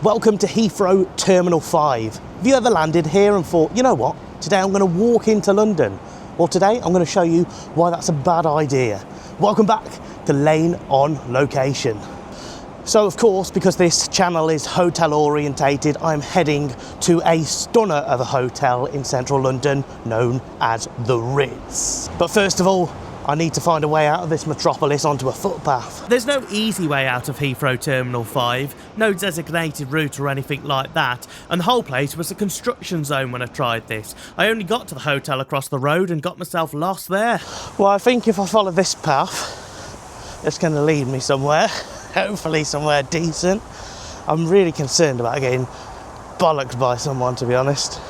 Welcome to Heathrow Terminal 5. Have you ever landed here and thought, you know what, today I'm going to walk into London? Well, today I'm going to show you why that's a bad idea. Welcome back to Lane on Location. So of course, because this channel is hotel orientated, I'm heading to a stunner of a hotel in central London known as the Ritz. But first of all, I need to find a way out of this metropolis onto a footpath. There's no easy way out of Heathrow Terminal 5, no designated route or anything like that, and the whole place was a construction zone when I tried this. I only got to the hotel across the road and got myself lost there. Well, I think if I follow this path, it's going to lead me somewhere, hopefully somewhere decent. I'm really concerned about getting bollocked by someone, to be honest.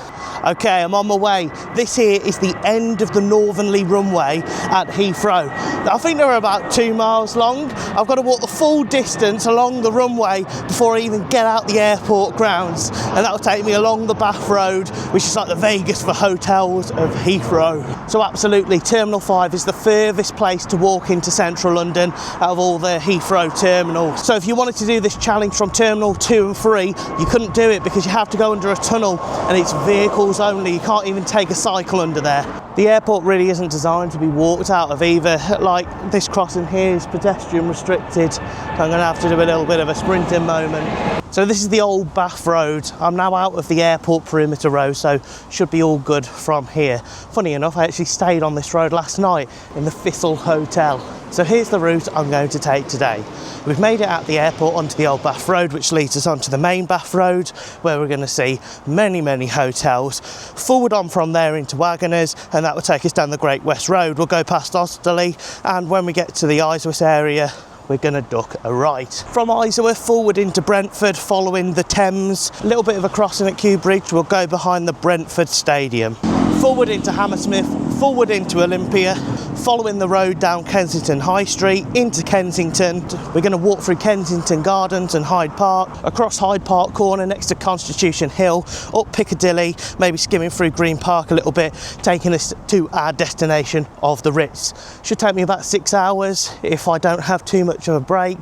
Okay, I'm on my way. This here is the end of the northerly runway at Heathrow. I think they're about 2 miles long. I've got to walk the full distance along the runway before I even get out the airport grounds. And that will take me along the Bath Road, which is like the Vegas for hotels of Heathrow. So absolutely, Terminal 5 is the furthest place to walk into central London out of all the Heathrow terminals. So if you wanted to do this challenge from Terminal 2 and 3, you couldn't do it because you have to go under a tunnel and it's vehicles only. You can't even take a cycle under there. The airport really isn't designed to be walked out of either. Like this crossing here is pedestrian restricted, so I'm going to have to do a little bit of a sprinting moment. So this is the old Bath Road. I'm now out of the airport perimeter road, so should be all good from here. Funny enough, I actually stayed on this road last night in the Thistle Hotel. So here's the route I'm going to take today. We've made it out the airport onto the old Bath Road, which leads us onto the main Bath Road, where we're going to see many hotels. Forward on from there into Wagoners, and that will take us down the Great West Road. We'll go past Osterley, and when we get to the Isleworth area, we're going to duck a right. From Isleworth forward into Brentford, following the Thames, a little bit of a crossing at Kew Bridge, we'll go behind the Brentford Stadium. Forward into Hammersmith, forward into Olympia, following the road down Kensington High Street into Kensington. We're going to walk through Kensington Gardens and Hyde Park, across Hyde Park Corner next to Constitution Hill, up Piccadilly, maybe skimming through Green Park a little bit, taking us to our destination of the Ritz. Should take me about 6 hours if I don't have too much of a break,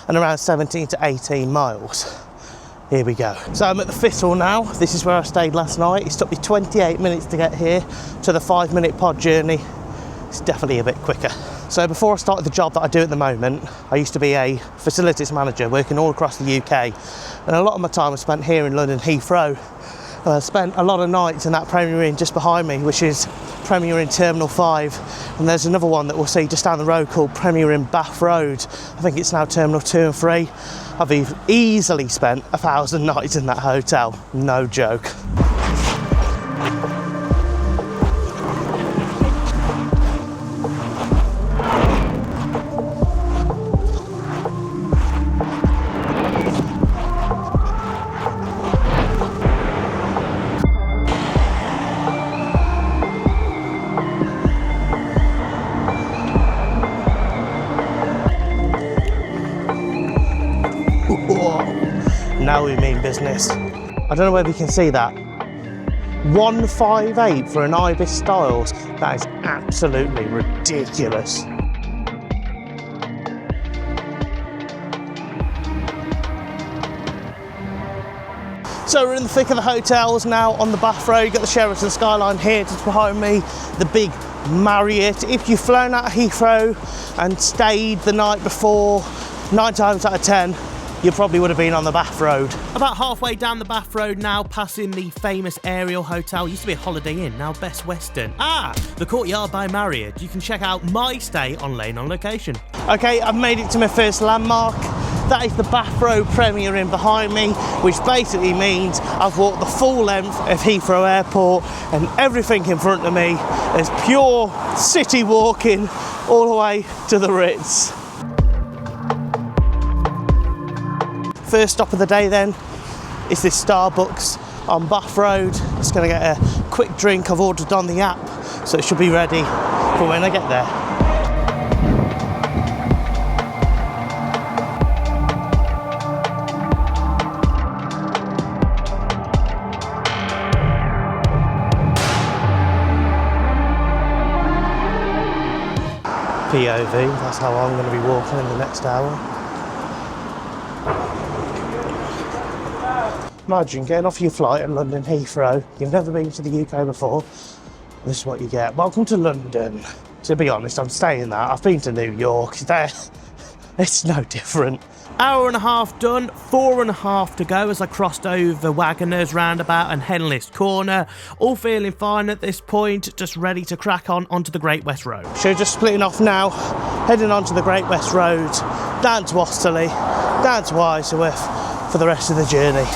and around 17 to 18 miles. Here we go. So I'm at the Thistle now. This is where I stayed last night. It took me 28 minutes to get here. To the 5-minute pod journey, it's definitely a bit quicker. So before I started the job that I do at the moment, I used to be a facilities manager working all across the UK. And a lot of my time was spent here in London Heathrow. I spent a lot of nights in that Premier Inn just behind me, which is Premier Inn Terminal 5. And there's another one that we'll see just down the road called Premier Inn Bath Road. I think it's now Terminal 2 and 3. I've easily spent 1,000 nights in that hotel, no joke. Now we mean business. I don't know whether you can see that. 158 for an Ibis Styles. That is absolutely ridiculous. So we're in the thick of the hotels now on the Bath Road. Got the Sheraton Skyline here just behind me, the big Marriott. If you've flown out of Heathrow and stayed the night before, 9 times out of 10, you probably would have been on the Bath Road. About halfway down the Bath Road now, passing the famous Ariel Hotel. Used to be a Holiday Inn, now Best Western. The Courtyard by Marriott. You can check out my stay on Lane on Location. Okay, I've made it to my first landmark. That is the Bath Road Premier Inn behind me, which basically means I've walked the full length of Heathrow Airport, and everything in front of me is pure city walking all the way to the Ritz. First stop of the day then is this Starbucks on Bath Road. Just going to get a quick drink. I've ordered on the app, so it should be ready for when I get there. POV, that's how I'm going to be walking in the next hour. Imagine getting off your flight at London Heathrow. You've never been to the UK before. This is what you get. Welcome to London. To be honest, I'm staying there. I've been to New York. It's no different. Hour and a half done, 4.5 to go as I crossed over Wagoners Roundabout and Henlist Corner. All feeling fine at this point, just ready to crack on onto the Great West Road. So just splitting off now, heading onto the Great West Road, down to Osterley, down to Isleworth for the rest of the journey.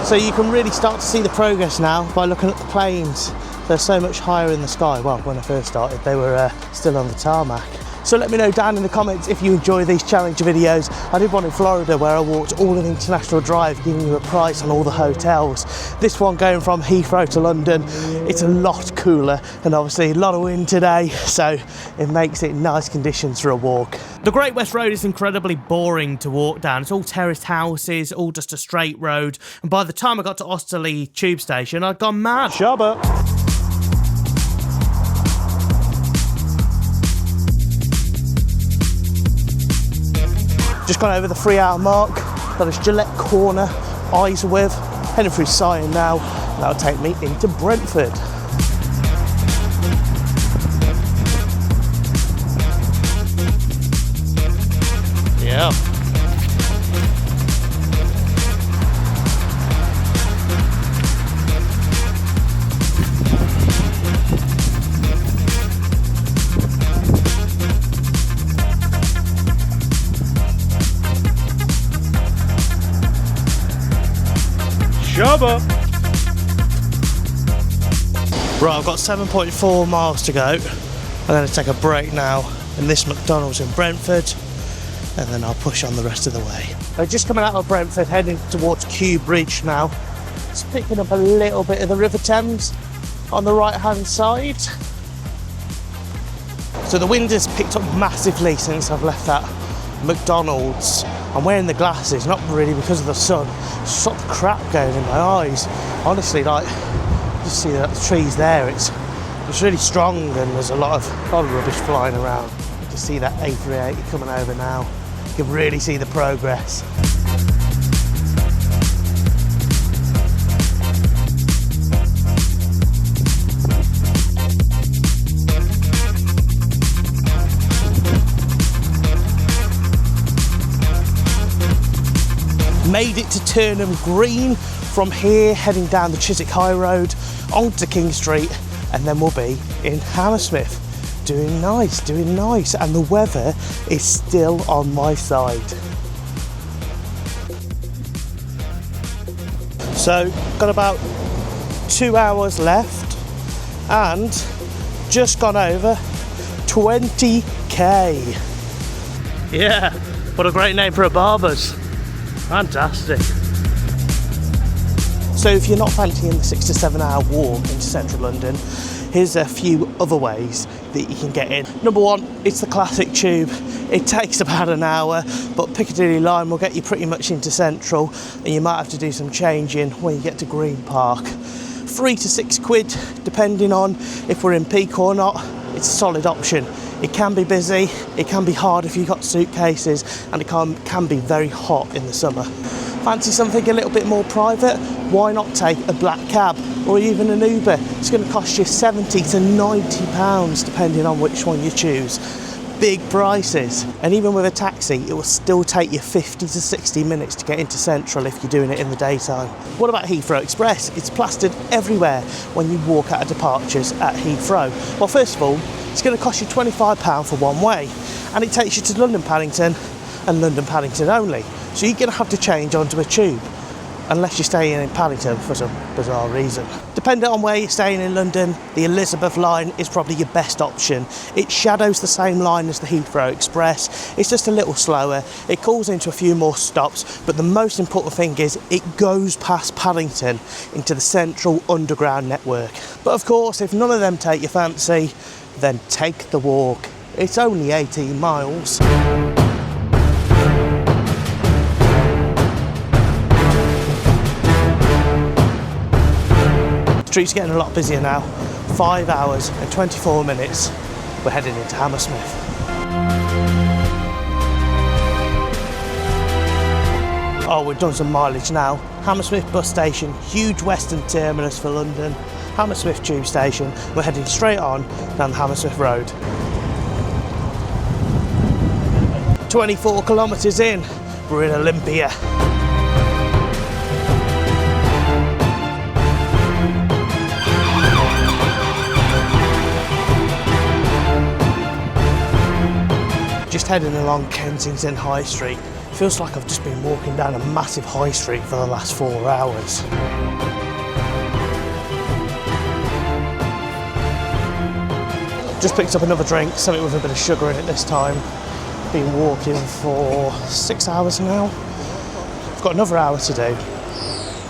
So you can really start to see the progress now by looking at the planes. They're so much higher in the sky. Well, when I first started, they were still on the tarmac. So let me know down in the comments if you enjoy these challenge videos. I did one in Florida where I walked all of International Drive, giving you a price on all the hotels. This one going from Heathrow to London, it's a lot cooler and obviously a lot of wind today, so it makes it nice conditions for a walk. The Great West Road is incredibly boring to walk down. It's all terraced houses, all just a straight road. And by the time I got to Osterley tube station, I'd gone mad. Shabba. Just gone over the 3-hour mark. That is Gillette Corner, Isleworth. Heading through Sion now. That'll take me into Brentford. Yeah. Shabba. Right, I've got 7.4 miles to go. I'm going to take a break now in this McDonald's in Brentford, and then I'll push on the rest of the way. I'm just coming out of Brentford, heading towards Kew Bridge now. Just picking up a little bit of the River Thames on the right hand side. So the wind has picked up massively since I've left that McDonald's. I'm wearing the glasses, not really because of the sun. It's sort of crap going in my eyes. Honestly, like, you see that the trees there, it's really strong and there's a lot of rubbish flying around. You can see that A380 coming over now. You can really see the progress. Made it to Turnham Green. From here, heading down the Chiswick High Road onto King Street, and then we'll be in Hammersmith. Doing nice, and the weather is still on my side. So, got about 2 hours left, and just gone over 20k. Yeah, what a great name for a barber's. Fantastic. So if you're not fancying the 6 to 7 hour walk into central London, here's a few other ways that you can get in. Number one, it's the classic tube. It takes about an hour, but Piccadilly line will get you pretty much into central, and you might have to do some changing when you get to Green Park. £3 to £6, depending on if we're in peak or not. It's a solid option. It can be busy, it can be hard if you've got suitcases, and it can be very hot in the summer. Fancy something a little bit more private? Why not take a black cab or even an Uber? It's going to cost you £70 to £90 depending on which one you choose. Big prices. And even with a taxi, it will still take you 50 to 60 minutes to get into central if you're doing it in the daytime. What about Heathrow Express? It's plastered everywhere when you walk out of departures at Heathrow. Well, first of all, it's going to cost you £25 for one way, and it takes you to London Paddington and London Paddington only. So you're going to have to change onto a tube, unless you're staying in Paddington for some bizarre reason. Depending on where you're staying in London, the Elizabeth line is probably your best option. It shadows the same line as the Heathrow Express. It's just a little slower. It calls into a few more stops, but the most important thing is it goes past Paddington into the central underground network. But of course, if none of them take your fancy, then take the walk. It's only 18 miles. The street's getting a lot busier now. 5 hours and 24 minutes we're heading into Hammersmith. Oh, we've done some mileage now. Hammersmith bus station, huge western terminus for London. Hammersmith tube station. We're heading straight on down the Hammersmith Road. 24 kilometres in, we're in Olympia. Just heading along Kensington High Street. Feels like I've just been walking down a massive high street for the last 4 hours. Just picked up another drink, something with a bit of sugar in it this time. Been walking for 6 hours now. I've got another hour to do.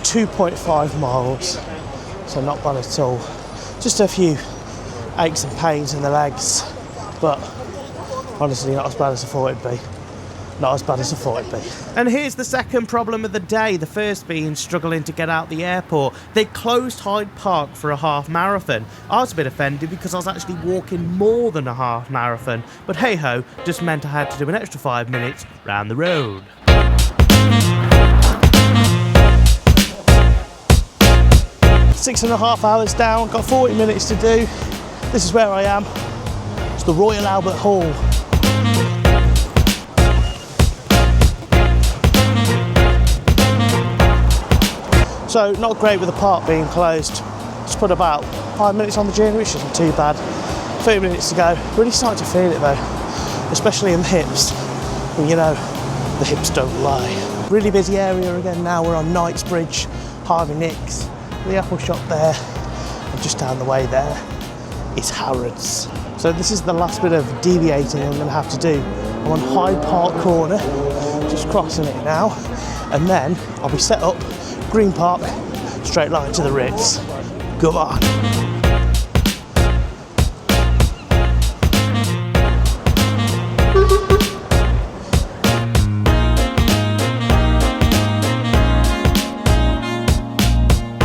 2.5 miles, so not bad at all. Just a few aches and pains in the legs, but honestly not as bad as I thought it'd be. Not as bad as I thought it'd be. And here's the second problem of the day, the first being struggling to get out the airport. They closed Hyde Park for a half marathon. I was a bit offended because I was actually walking more than a half marathon, but hey ho, just meant I had to do an extra 5 minutes round the road. Six and a half hours down, got 40 minutes to do. This is where I am. It's the Royal Albert Hall. So not great with the park being closed. Just put about 5 minutes on the journey, which isn't too bad. 30 minutes to go. Really starting to feel it though, especially in the hips. Well, you know, the hips don't lie. Really busy area again now. We're on Knightsbridge, Harvey Nicks, the Apple shop there, and just down the way there is Harrods. So this is the last bit of deviating I'm going to have to do. I'm on Hyde Park corner, just crossing it now, and then I'll be set up Green Park, straight line to the Ritz. Come on.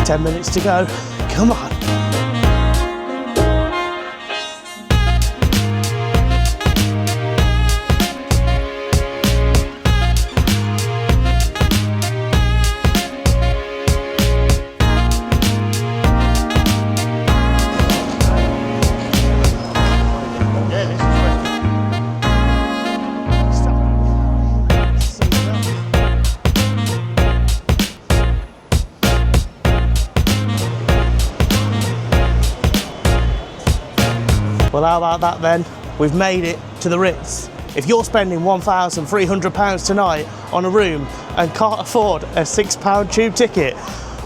Ten minutes to go. Come on. Well, how about that then? We've made it to the Ritz. If you're spending £1,300 tonight on a room and can't afford a £6 tube ticket,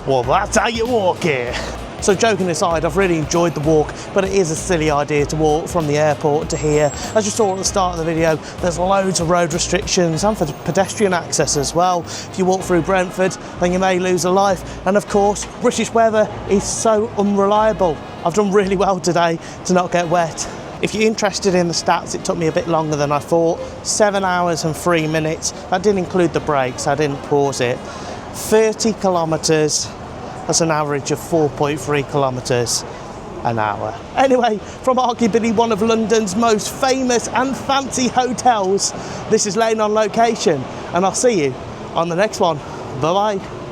well, that's how you walk here. So joking aside, I've really enjoyed the walk, but it is a silly idea to walk from the airport to here. As you saw at the start of the video, there's loads of road restrictions and for pedestrian access as well. If you walk through Brentford, then you may lose a life. And of course, British weather is so unreliable. I've done really well today to not get wet. If you're interested in the stats, it took me a bit longer than I thought. 7 hours and 3 minutes. That didn't include the breaks, I didn't pause it. 30 kilometres. That's an average of 4.3 kilometres an hour. Anyway, from arguably one of London's most famous and fancy hotels, this is Lane on Location, and I'll see you on the next one. Bye-bye.